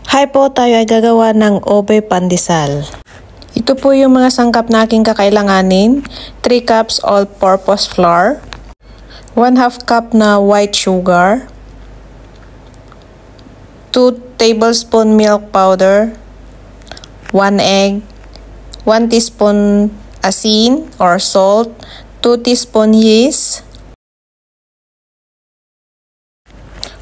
Hi po, tayo ay gagawa ng ube pandesal. Ito po yung mga sangkap na aking kakailanganin. 3 cups all-purpose flour, 1/2 cup na white sugar, 2 tablespoon milk powder, 1 egg, 1 teaspoon asin or salt, 2 teaspoon yeast,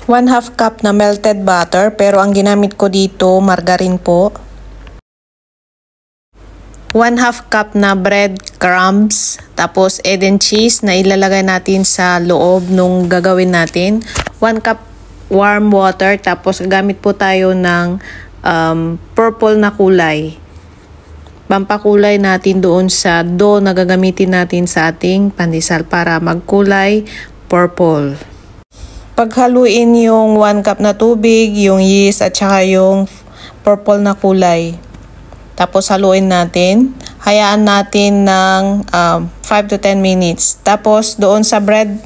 1/2 cup na melted butter, pero ang ginamit ko dito margarine po. 1/2 cup na bread crumbs, tapos egg and cheese na ilalagay natin sa loob nung gagawin natin. 1 cup warm water, tapos gagamit po tayo ng purple na kulay. Pampakulay natin doon sa dough na gagamitin natin sa ating pandesal para magkulay purple. Paghaluin yung 1 cup na tubig, yung yeast at saka yung purple na kulay. Tapos haluin natin. Hayaan natin ng 5 to 10 minutes. Tapos doon sa bread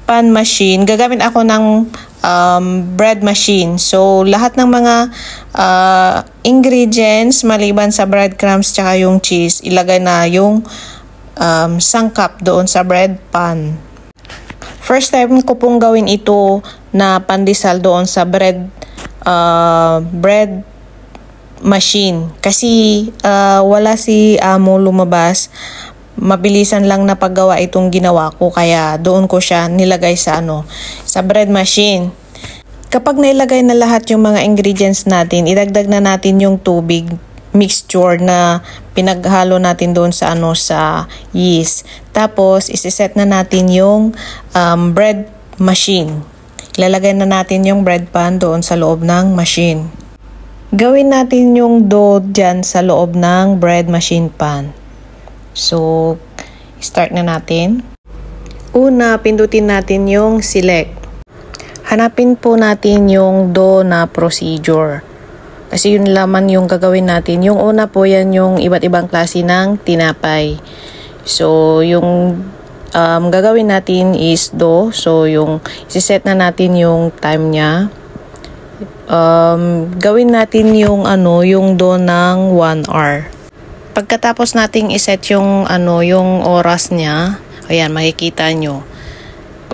pan machine, gagamit ako ng bread machine. So lahat ng mga ingredients maliban sa breadcrumbs tsaka yung cheese, ilagay na yung sangkap doon sa bread pan. First time ko pong gawin ito na pandesal doon sa bread machine. Kasi wala si amo lumabas. Mabilisan lang na paggawa itong ginawa ko. Kaya doon ko siya nilagay sa bread machine. Kapag nailagay na lahat yung mga ingredients natin, idagdag na natin yung tubig mixture na pinaghalo natin doon sa sa yeast. Tapos isiset na natin yung bread machine. Ilalagay na natin yung bread pan doon sa loob ng machine. Gawin natin yung dough dyan sa loob ng bread machine pan. So start na natin. Una, pindutin natin yung select. Hanapin po natin yung dough na procedure. Kasi yun laman yung gagawin natin. Yung una po yan yung iba't ibang klase ng tinapay. So yung gagawin natin is dough. So yung isiset na natin yung time niya. Gawin natin yung yung dough ng 1 hour. Pagkatapos nating iset yung yung oras niya, ayan makikita nyo.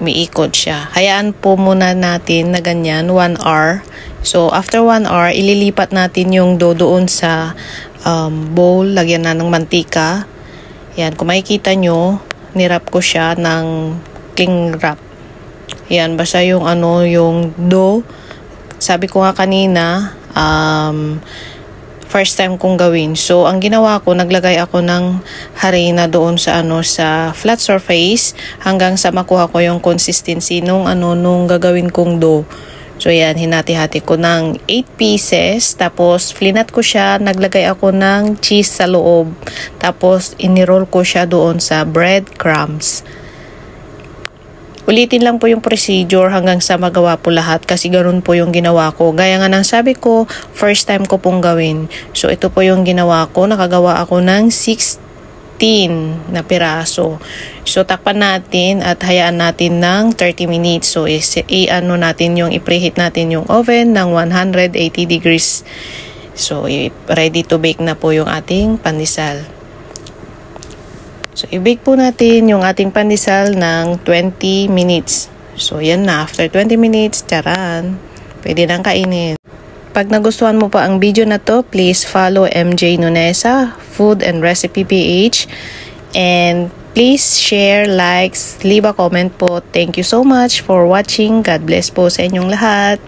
Umiikot siya. Hayaan po muna natin na ganyan 1 hour. So, after 1 hour, ililipat natin yung dough doon sa bowl. Lagyan na ng mantika. Yan, kung makikita nyo, nirap ko siya ng cling wrap. Yan, basta yung yung dough. Sabi ko nga kanina, first time kong gawin. So, ang ginawa ko, naglagay ako ng harina doon sa sa flat surface hanggang sa makuha ko yung consistency nung nung gagawin kong dough. So, yan, hinati-hati ko ng 8 pieces. Tapos, flinat ko siya. Naglagay ako ng cheese sa loob. Tapos, iniroll ko siya doon sa breadcrumbs. Ulitin lang po yung procedure hanggang sa magawa po lahat. Kasi ganoon po yung ginawa ko. Gaya nga ng sabi ko, first time ko pong gawin. So, ito po yung ginawa ko. Nakagawa ako ng 16 na piraso. So, takpan natin at hayaan natin ng 30 minutes. So, i-preheat natin yung oven ng 180 degrees. So, ready to bake na po yung ating pandesal. So, i-bake po natin yung ating pandesal ng 20 minutes. So, yan na. After 20 minutes, charan. Pwede nang kainin. Pag nagustuhan mo pa ang video na to, please follow MJ Nunesa, Food and Recipe PH. And please share, likes, leave a comment po. Thank you so much for watching. God bless po sa inyong lahat.